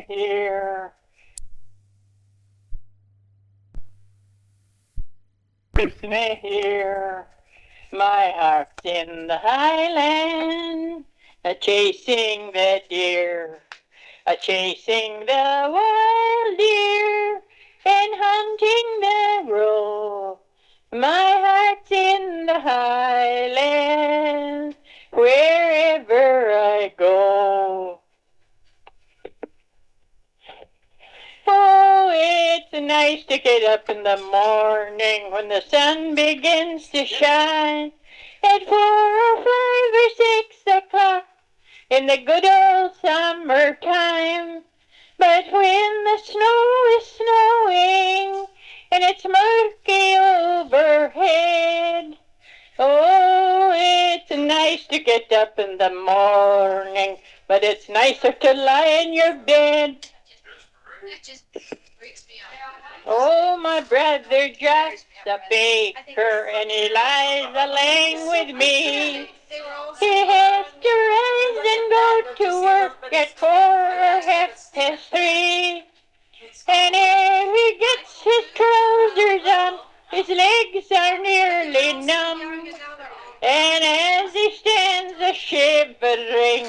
here. Here. My heart's in the highland, a-chasing the deer, a-chasing the wild deer, and hunting the roe. My heart's in the highlands, wherever I go. Oh, it's nice to get up in the morning when the sun begins to shine at 4 or 5 or 6 o'clock in the good old summertime. But when the snow is snowing and it's murky overhead, oh, it's nice to get up in the morning, but it's nicer to lie in your bed. It just freaks me out. Oh, my brother just a baker, and he lies a-laying with me. He has to rise and go to work at 4 or 3:30. And ere he gets his trousers on, his legs are nearly numb. And as he stands a-shivering,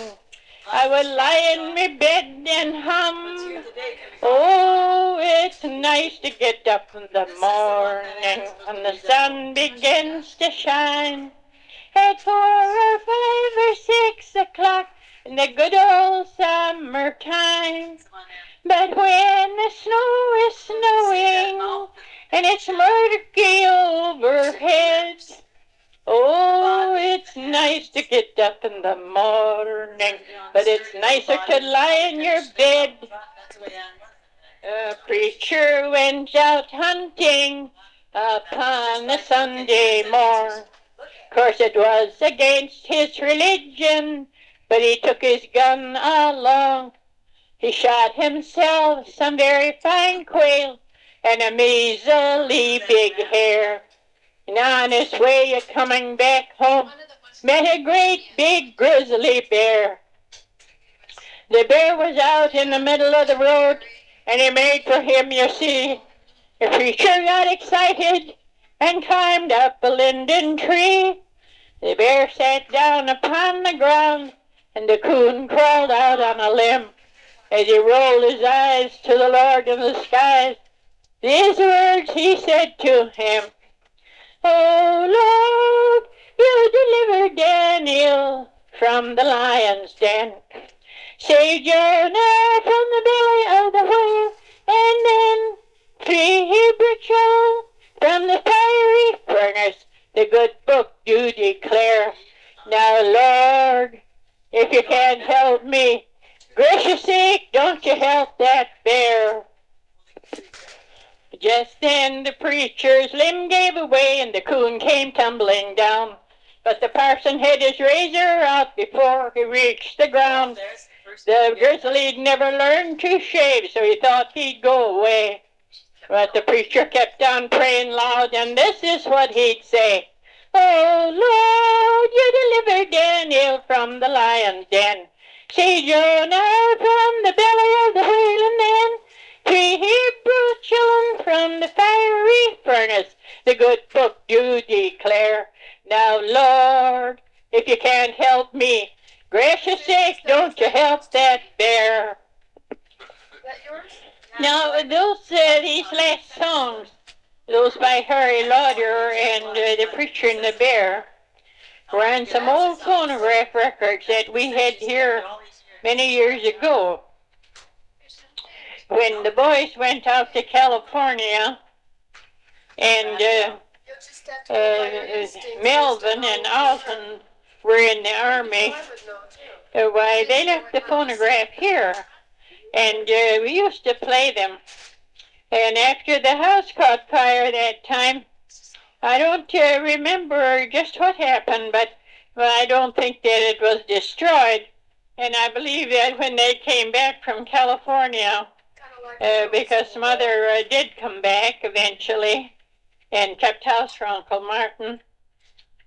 I will lie in my bed and hum. Oh, it's nice to get up in the morning when the sun begins to shine at 4 or 5 or 6 o'clock in the good old summertime. But when the snow is snowing and it's murky overhead, oh, it's nice to get up in the morning, but it's nicer to lie in your bed. A preacher went out hunting upon a Sunday morn. Of course it was against his religion, but he took his gun along. He shot himself some very fine quail and a measly big hare. And on his way coming back home, met a great big grizzly bear. The bear was out in the middle of the road, and he made for him, you see. The preacher got excited and climbed up a linden tree. The bear sat down upon the ground, and the coon crawled out on a limb. As he rolled his eyes to the Lord in the skies, these words he said to him, "Oh Lord, you delivered Daniel from the lion's den. Saved Jonah from the belly of the whale, and then free Hebrew children from the fiery furnace. The good book you declare. Now, Lord, if you can't help me, gracious sake, don't you help that bear." Just then the preacher's limb gave away, and the coon came tumbling down. But the parson had his razor out before he reached the ground. The grizzly'd never learned to shave, so he thought he'd go away. But the preacher kept on praying loud, and this is what he'd say. "Oh Lord, you delivered Daniel from the lion's den. Saved Jonah from the belly of the whale, and then 3 Hebrew children from the fiery furnace. The good book you declare. Now, Lord, if you can't help me, gracious sake, don't you help that bear." Now, these last songs, those by Harry Lauder and the preacher and the bear, were on some old phonograph records that we had here many years ago. When the boys went out to California, and Melvin and Alton were in the army, why, they left the phonograph here, and we used to play them. And after the house caught fire that time, I don't remember just what happened, but I don't think that it was destroyed. And I believe that when they came back from California, because Mother did come back eventually and kept house for Uncle Martin,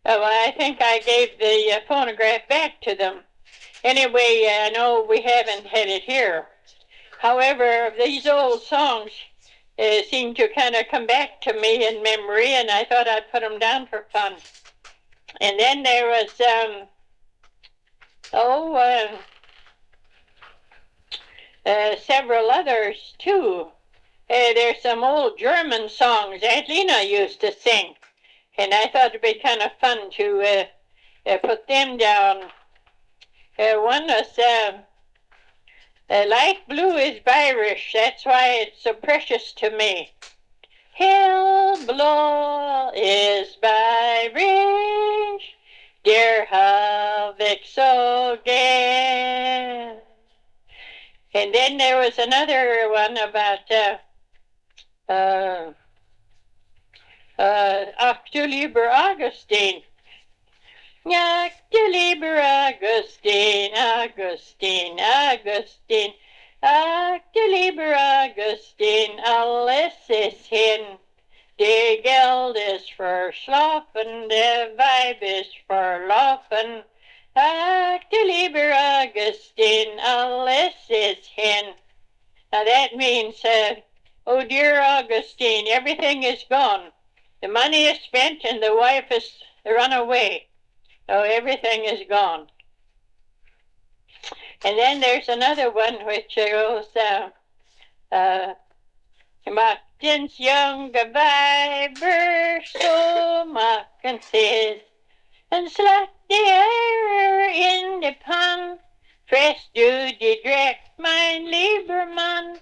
I think I gave the phonograph back to them. Anyway, I know we haven't had it here. However, these old songs seem to kind of come back to me in memory, and I thought I'd put them down for fun. And then there was, several others too. There's some old German songs Aunt Lena used to sing, and I thought it'd be kind of fun to put them down. One was Light Blue is Irish, that's why it's so precious to me. Hellblow is Irish, der Havik so gay. And then there was another one about Ach du lieber Augustine. Ach du lieber Augustine, Augustine, Augustine. Ach du lieber Augustine, alles ist hin. Die Geld ist verschlafen, der Weib ist verlaufen. Ach du lieber Augustine, alles ist hin. Now that means, oh dear Augustine, everything is gone. The money is spent and the wife has run away. Oh, everything is gone. And then there's another one which goes, Machtens junge Weiber so machen sie's, and slag die Eier in de Pan, fress du die Dreck, mein lieber Mann,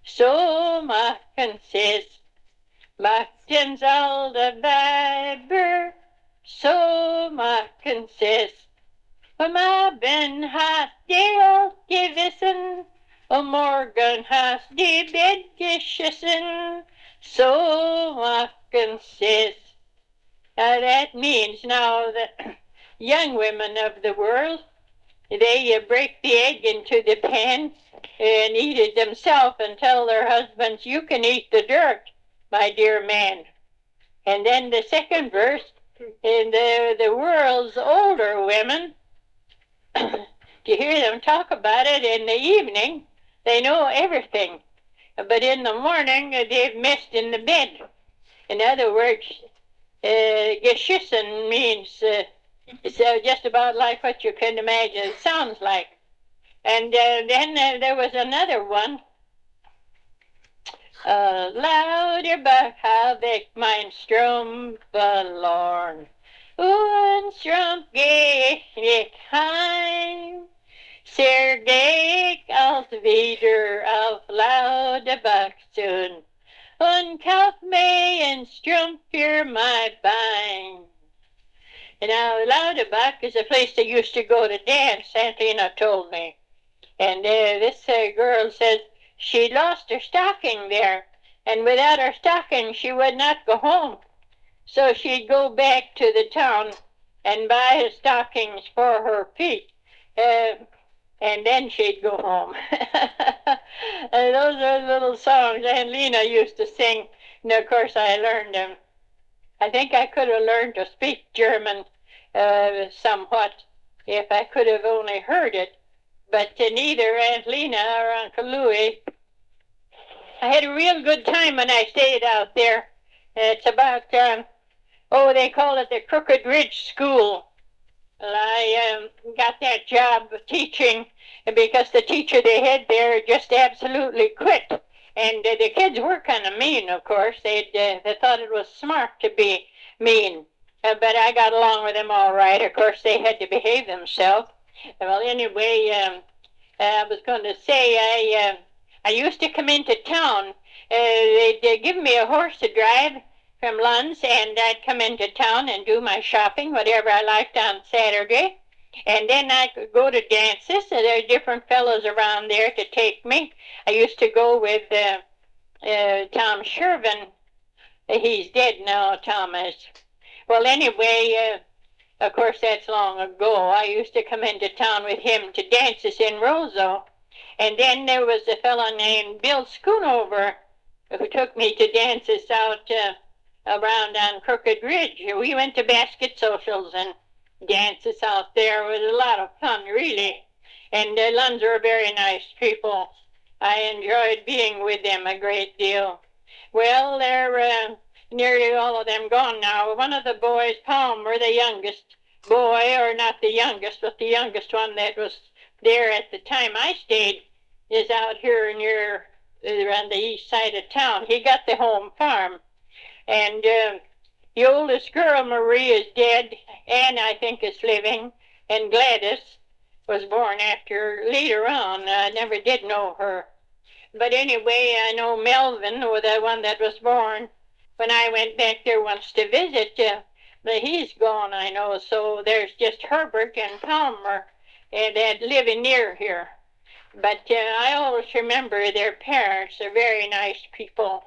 so machen sie's. Machtens alte Weiber so machen sie's. Am Abend hast die alt gewissen, am Morgen hast die Bett geschissen, so machen sie's. Now that means now that young women of the world, they break the egg into the pan and eat it themselves and tell their husbands, you can eat the dirt, my dear man. And then the second verse, in the world's older women, to hear them talk about it in the evening, they know everything. But in the morning, they've missed in the bed. In other words, geschissen means it's just about like what you can imagine it sounds like. And then there was another one. Louder but habe ich mein Strom verloren. Und Strom geh ich nicht heim. Sehr geh ich als wieder auf Lauderbach soon. Und kauf me ein Strom für mein Bein. And now Lauderbach is a place they used to go to dance, Aunt Lena told me. And this girl says she lost her stocking there, and without her stocking she would not go home. So she'd go back to the town and buy her stockings for her feet, and then she'd go home. And those are little songs Aunt Lena used to sing, and of course I learned them. I think I could have learned to speak German somewhat if I could have only heard it, but neither Aunt Lena or Uncle Louis. I had a real good time when I stayed out there. It's about, they call it the Crooked Ridge School. Well, I got that job of teaching because the teacher they had there just absolutely quit. And the kids were kind of mean, of course. They thought it was smart to be mean. But I got along with them all right. Of course, they had to behave themselves. Well, anyway, I was going to say I used to come into town. They'd give me a horse to drive from Lund's, and I'd come into town and do my shopping, whatever I liked on Saturday. And then I could go to dances. So there are different fellows around there to take me. I used to go with Tom Shervin. He's dead now, Thomas. Well, anyway, of course, that's long ago. I used to come into town with him to dances in Roseau. And then there was a fellow named Bill Schoonover who took me to dances out around on Crooked Ridge. We went to basket socials and dances out there. It was a lot of fun, really. And Lunds are very nice people. I enjoyed being with them a great deal. Well, they're nearly all of them gone now. One of the boys, Palmer, the youngest boy, or not the youngest, but the youngest one that was there at the time I stayed, is out here near on the east side of town. He got the home farm. And the oldest girl, Marie, is dead. Anne, I think, is living. And Gladys was born after later on. I never did know her. But anyway, I know Melvin, or the one that was born when I went back there once to visit. But he's gone, I know. So there's just Herbert and Palmer that living near here. But I always remember their parents are very nice people.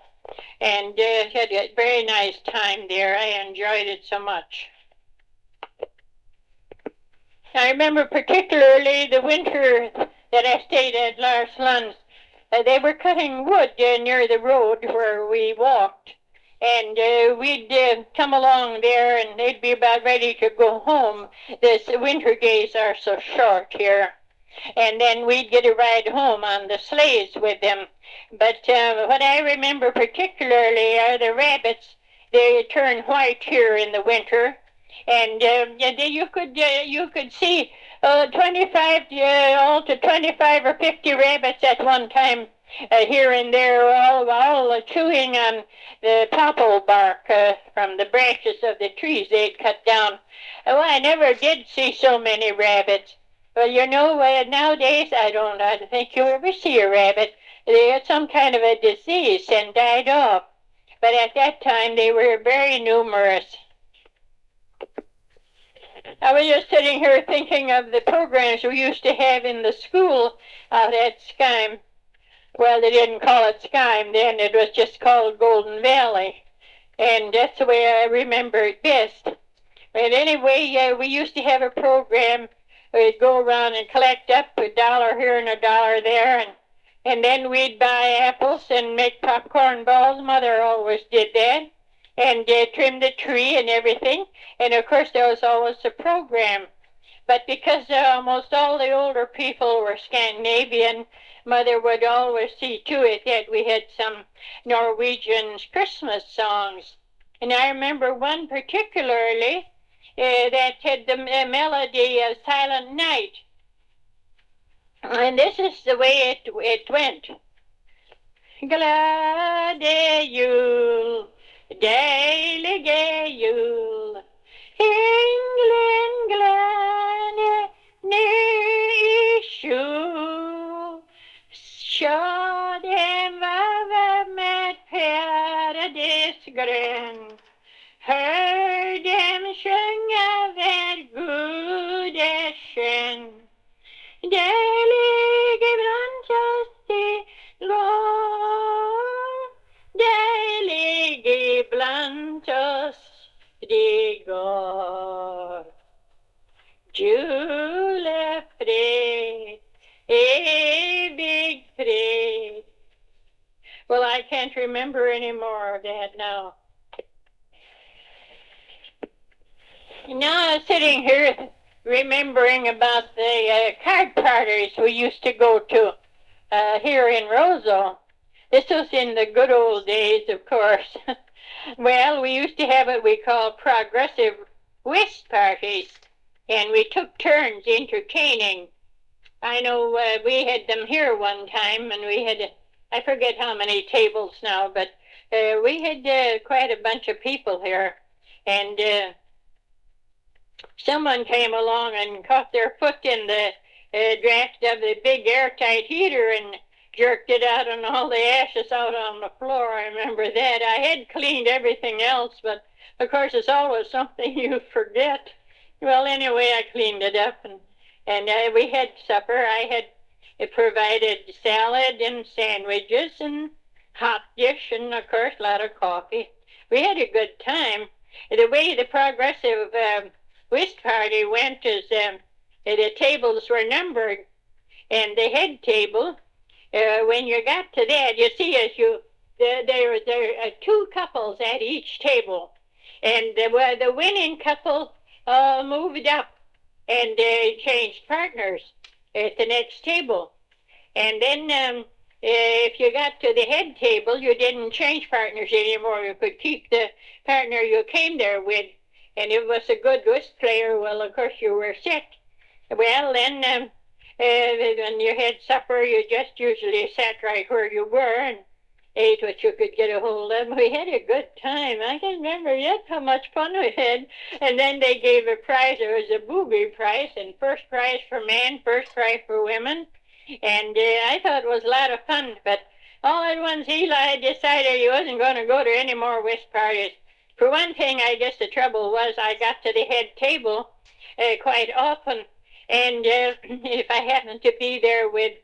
And had a very nice time there. I enjoyed it so much. I remember particularly the winter that I stayed at Lars Lund's. They were cutting wood near the road where we walked. And we'd come along there and they'd be about ready to go home. The winter days are so short here. And then we'd get a ride home on the sleighs with them. But what I remember particularly are the rabbits. They turn white here in the winter. And you could see 25 all to 25 or 50 rabbits at one time here and there, all chewing on the popple bark from the branches of the trees they'd cut down. Oh, I never did see so many rabbits. Well, nowadays I don't think you'll ever see a rabbit. They had some kind of a disease and died off. But at that time they were very numerous. I was just sitting here thinking of the programs we used to have in the school out at Skyme. Well, they didn't call it Skyme then. It was just called Golden Valley. And that's the way I remember it best. But anyway, we used to have a program. We'd go around and collect up $1 here and $1 there. And then we'd buy apples and make popcorn balls. Mother always did that. And trim the tree and everything. And of course there was always a program. But because almost all the older people were Scandinavian, Mother would always see to it that we had some Norwegian Christmas songs. And I remember one particularly that had the melody of Silent Night. And this is the way it went. Glade jul, deilige jul, England glade ny skjul, sjå dem vava med paradisgrønn, hør dem sjunga ved Gudesjøen. Det ligger blant oss i går, det ligger blant oss de går. Julefred, evig fred. Well, I can't remember any more of that now. Now I'm sitting here remembering about the card parties we used to go to here in Roseau. This was in the good old days, of course. Well, we used to have what we called progressive whist parties, and we took turns entertaining. I know we had them here one time, and we had, I forget how many tables now, but we had quite a bunch of people here, and someone came along and caught their foot in the draft of the big airtight heater and jerked it out and all the ashes out on the floor. I remember that. I had cleaned everything else, but of course it's always something you forget. Well, anyway, I cleaned it up and we had supper. I had provided salad and sandwiches and hot dish and, of course, a lot of coffee. We had a good time. The way the progressive whist party went is the tables were numbered, and the head table, when you got to that, you see, there are two couples at each table, and the winning couple moved up and changed partners at the next table. And then if you got to the head table, you didn't change partners anymore. You could keep the partner you came there with. And if it was a good whist player, well, of course you were set. Well, then when you had supper, you just usually sat right where you were and ate what you could get a hold of. We had a good time. I can remember yet how much fun we had. And then they gave a prize. It was a booby prize, and first prize for men, first prize for women. And I thought it was a lot of fun. But all at once, Eli decided he wasn't going to go to any more whist parties. For one thing, I guess the trouble was I got to the head table quite often. And if I happened to be there with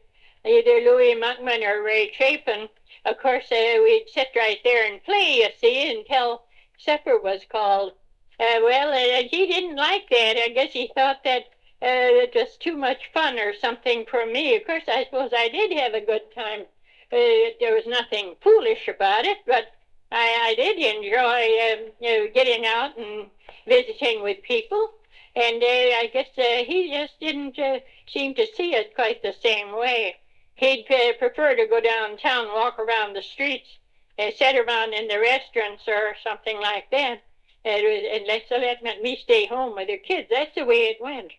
either Louis Monkman or Ray Chapin, of course, we'd sit right there and play, you see, until supper was called. He didn't like that. I guess he thought that it was too much fun or something for me. Of course, I suppose I did have a good time. There was nothing foolish about it, but I did enjoy getting out and visiting with people. And I guess he just didn't seem to see it quite the same way. He'd prefer to go downtown, walk around the streets, sit around in the restaurants or something like that, and let me stay home with the kids. That's the way it went.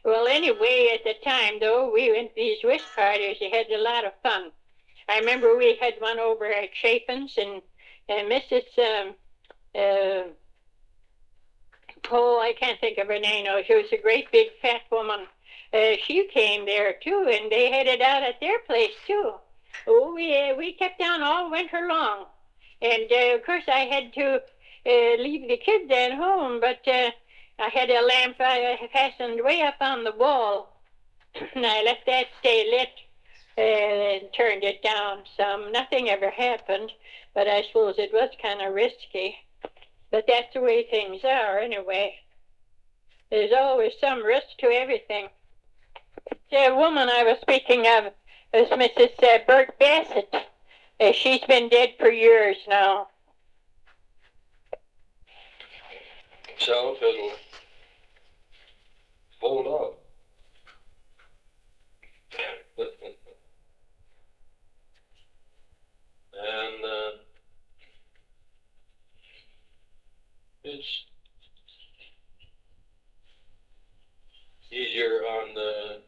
Well, anyway, at the time, though, we went to these whist parties. We had a lot of fun. I remember we had one over at Chapin's, and Mrs. Oh, I can't think of her name. No, she was a great big fat woman. She came there too, and they had it out at their place too. Oh, we kept down all winter long, and of course I had to leave the kids at home, but I had a lamp fastened way up on the wall, and I let that stay lit and turned it down some. Nothing ever happened, but I suppose it was kind of risky. But that's the way things are anyway. There's always some risk to everything. The woman I was speaking of is Mrs. Bert Bassett. She's been dead for years now. So it'll fold up. And it's easier on the